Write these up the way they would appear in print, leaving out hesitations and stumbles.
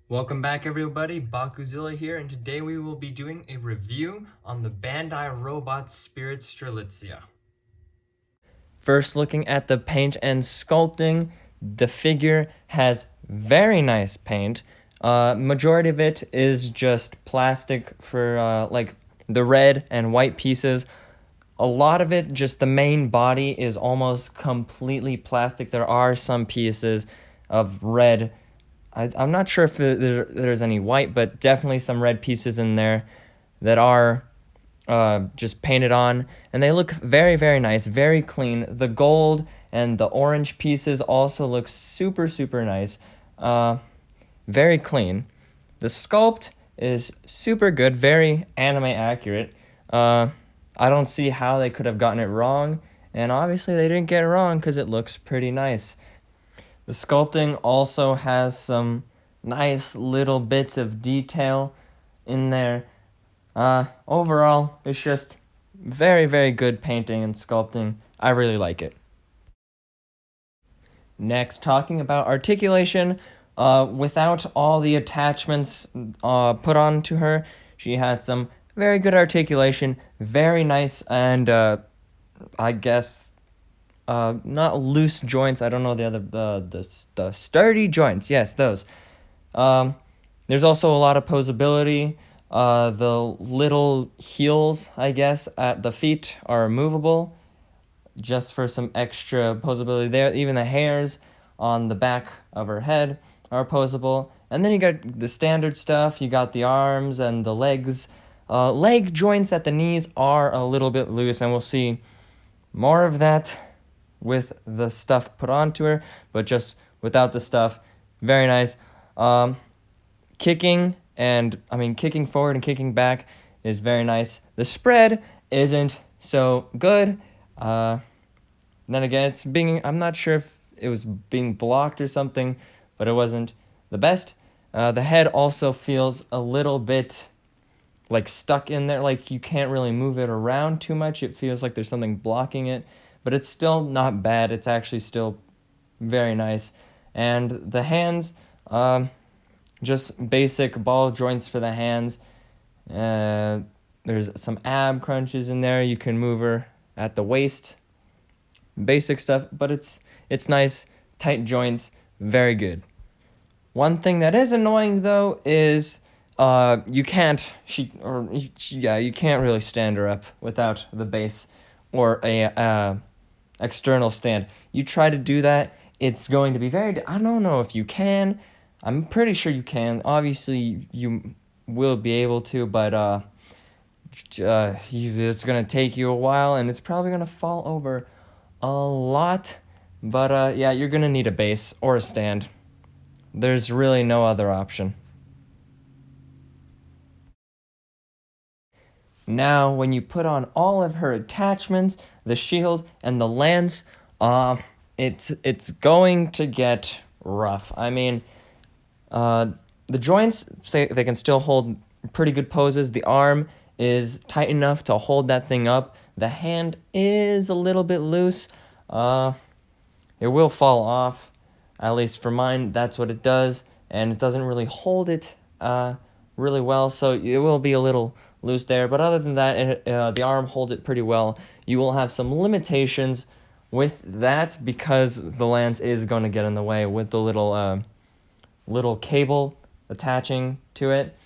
Welcome back everybody, Bakuzilla here, and today we will be doing a review on the Bandai Robot Spirit Strelitzia. First, looking at the paint and sculpting, the figure has very nice paint. Majority of it is just plastic for like the red and white pieces. A lot of it, just the main body is almost completely plastic. There are some pieces of red. I'm not sure if there's any white, but definitely some red pieces in there that are just painted on, and they look very, very nice, very clean. The gold and the orange pieces also look super, super nice, very clean. The sculpt is super good, very anime accurate. I don't see how they could have gotten it wrong, and obviously they didn't get it wrong because it looks pretty nice. The sculpting also has some nice little bits of detail in there. Overall, it's just very, very good painting and sculpting. I really like it. Next, talking about articulation, without all the attachments put onto her, she has some very good articulation, very nice, and I guess not loose joints. I don't know the other the sturdy joints. Yes, those. There's also a lot of posability. The little heels, I guess, at the feet are movable, just for some extra posability there. Even the hairs on the back of her head are posable. And then you got the standard stuff. You got the arms and the legs. Leg joints at the knees are a little bit loose, and we'll see more of that with the stuff put onto her, but just without the stuff, very nice. Kicking forward and kicking back is very nice. The spread isn't so good. Then again, I'm not sure if it was being blocked or something, but it wasn't the best. The head also feels a little bit like stuck in there, like you can't really move it around too much. It feels like there's something blocking it, but it's still not bad. It's actually still very nice. And the hands, just basic ball joints for the hands. There's some ab crunches in there. You can move her at the waist. Basic stuff, but it's nice, tight joints, very good. One thing that is annoying though is you can't really stand her up without the base or a external stand. You try to do that, it's going to be I don't know if you can. I'm pretty sure you can. Obviously, you will be able to, but it's going to take you a while, and it's probably going to fall over a lot. But yeah, you're going to need a base or a stand. There's really no other option. Now, when you put on all of her attachments, the shield and the lance, it's going to get rough. I mean, the joints, say they can still hold pretty good poses. The arm is tight enough to hold that thing up. The hand is a little bit loose. It will fall off. At least for mine, that's what it does. And it doesn't really hold it really well, so it will be a little loose there. But other than that, the arm holds it pretty well. You will have some limitations with that because the lance is going to get in the way with the little cable attaching to it.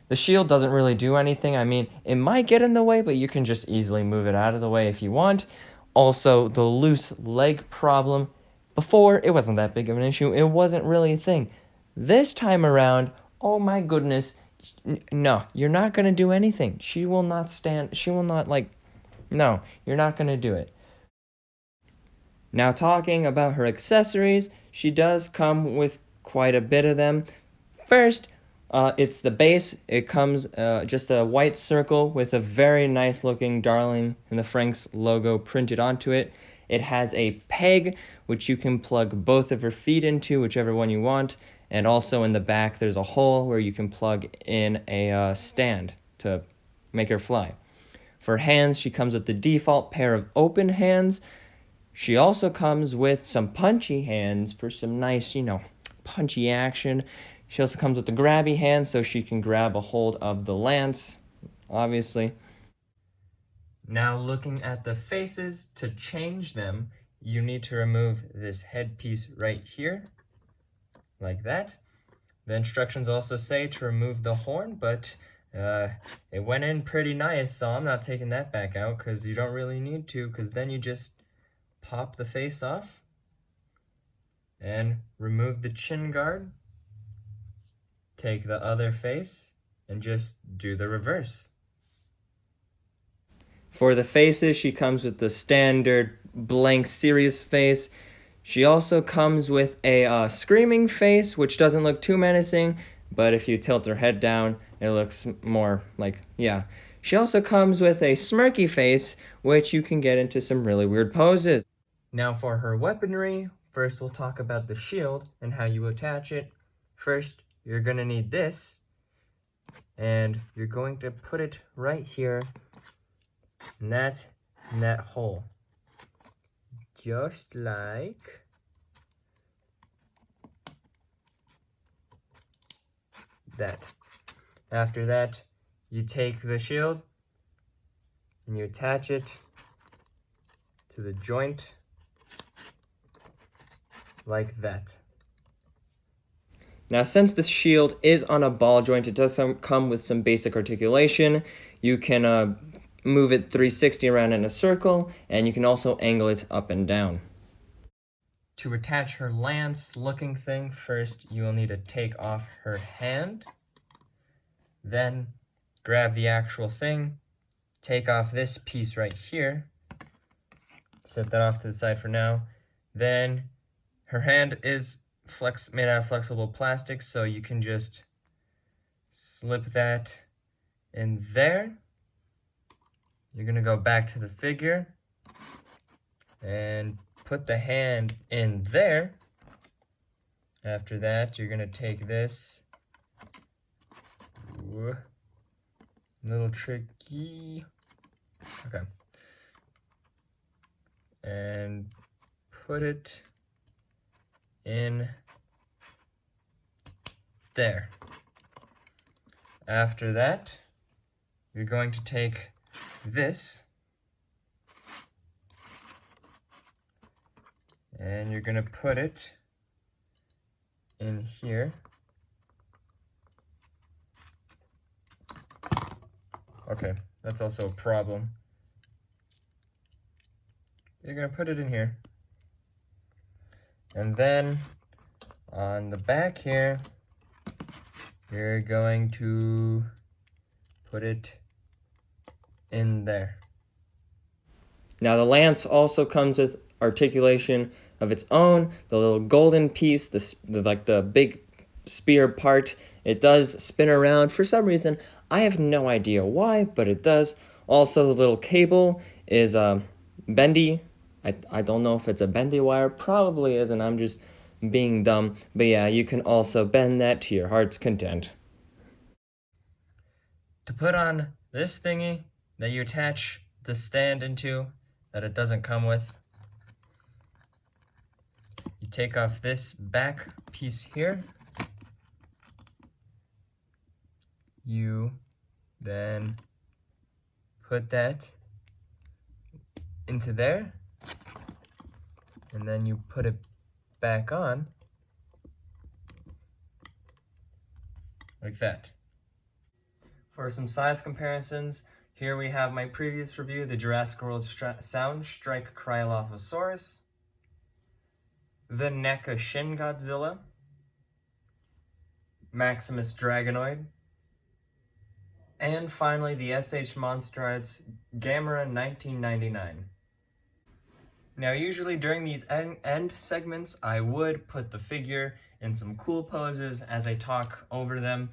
The shield doesn't really do anything. I mean, it might get in the way, but you can just easily move it out of the way if you want. Also, the loose leg problem. Before, it wasn't that big of an issue. It wasn't really a thing. This time around, oh my goodness, no, you're not going to do anything. She will not stand. She will not, no, you're not going to do it. Now, talking about her accessories, she does come with quite a bit of them. First, it's the base. It comes just a white circle with a very nice looking Darling and the FRANXX logo printed onto it. It has a peg, which you can plug both of her feet into, whichever one you want. And also in the back, there's a hole where you can plug in a stand to make her fly. For hands, she comes with the default pair of open hands. She also comes with some punchy hands for some nice, punchy action. She also comes with the grabby hand so she can grab a hold of the lance, obviously. Now looking at the faces, to change them, you need to remove this headpiece right here, like that. The instructions also say to remove the horn, but it went in pretty nice, so I'm not taking that back out because you don't really need to, because then you just pop the face off and remove the chin guard. Take the other face and just do the reverse. For the faces, she comes with the standard blank serious face. She also comes with a screaming face, which doesn't look too menacing, but if you tilt her head down, it looks more like, yeah. She also comes with a smirky face, which you can get into some really weird poses. Now for her weaponry, first we'll talk about the shield and how you attach it. First, you're gonna need this, and you're going to put it right here in that hole. Just like that. After that, you take the shield and you attach it to the joint like that. Now, since the shield is on a ball joint, it does come with some basic articulation. You can move it 360 around in a circle, and you can also angle it up and down. To attach her lance-looking thing, first you will need to take off her hand. Then grab the actual thing, take off this piece right here. Set that off to the side for now. Then her hand is made out of flexible plastic, so you can just slip that in there. You're gonna go back to the figure and put the hand in there. After that, you're gonna take this, little tricky, okay, and put it in there. After that, you're going to take this and you're going to put it in here. Okay, that's also a problem. You're going to put it in here. And then on the back here, you're going to put it in there. Now the lance also comes with articulation of its own. The little golden piece, the big spear part, it does spin around for some reason. I have no idea why, but it does. Also, the little cable is bendy. I don't know if it's a bendy wire. Probably isn't. I'm just being dumb. But yeah, you can also bend that to your heart's content. To put on this thingy that you attach the stand into that it doesn't come with, you take off this back piece here. You then put that into there, and then you put it back on like that. For some size comparisons, here we have my previous review, the Jurassic World Sound Strike Cryolophosaurus, the NECA Shin Godzilla, Maximus Dragonoid, and finally the SH Monster Arts Gamera 1999. Now usually during these end segments, I would put the figure in some cool poses as I talk over them,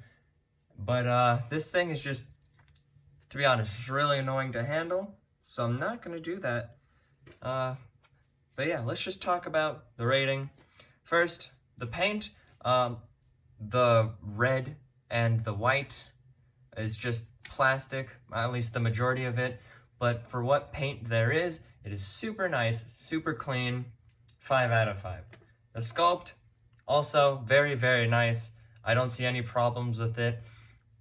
but this thing is just, to be honest, it's really annoying to handle, so I'm not going to do that. But yeah, let's just talk about the rating. First, the paint, the red and the white is just plastic, at least the majority of it, but for what paint there is, it is super nice, super clean, 5 out of 5. The sculpt, also very, very nice. I don't see any problems with it.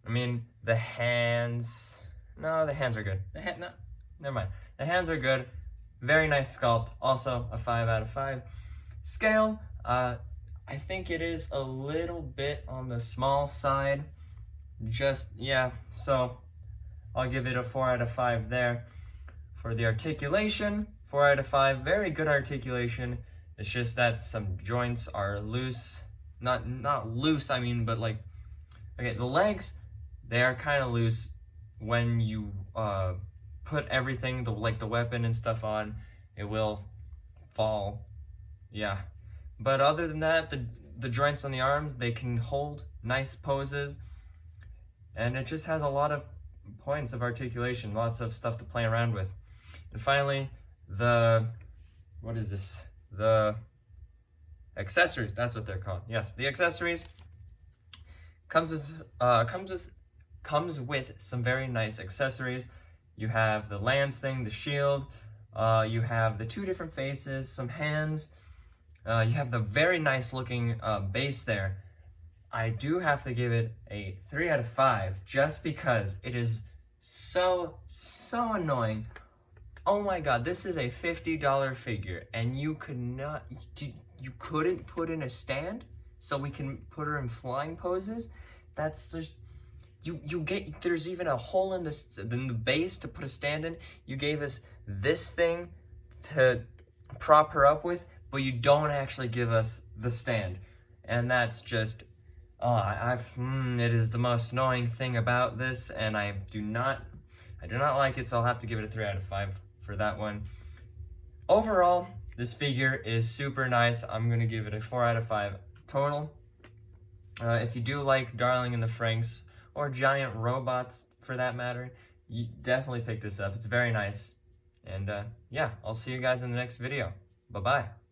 I mean, the hands, no, the hands are good. No, never mind. The hands are good. Very nice sculpt. Also a 5 out of 5. Scale, I think it is a little bit on the small side. Yeah, so I'll give it a 4 out of 5 there. For the articulation, 4 out of 5. Very good articulation. It's just that some joints are loose. Not loose, I mean, but like, okay, the legs, they are kind of loose when you put everything, like the weapon and stuff on, it will fall. Yeah. But other than that, the joints on the arms, they can hold nice poses. And it just has a lot of points of articulation, lots of stuff to play around with. And finally, what is this? The accessories, that's what they're called. Yes, the accessories comes with some very nice accessories. You have the lance thing, the shield, you have the 2 different faces, some hands, you have the very nice looking base there. I do have to give it a 3 out of 5 just because it is so annoying. Oh my god, this is a $50 figure and you couldn't put in a stand so we can put her in flying poses? That's just, there's even a hole in the base to put a stand in. You gave us this thing to prop her up with, but you don't actually give us the stand. And that's just, it is the most annoying thing about this, and I do not like it, so I'll have to give it a 3 out of 5 for that one. Overall, this figure is super nice. I'm gonna give it a 4 out of 5 total. If you do like Darling in the Franxx, or giant robots for that matter, you definitely pick this up. It's very nice. And yeah, I'll see you guys in the next video. Bye-bye.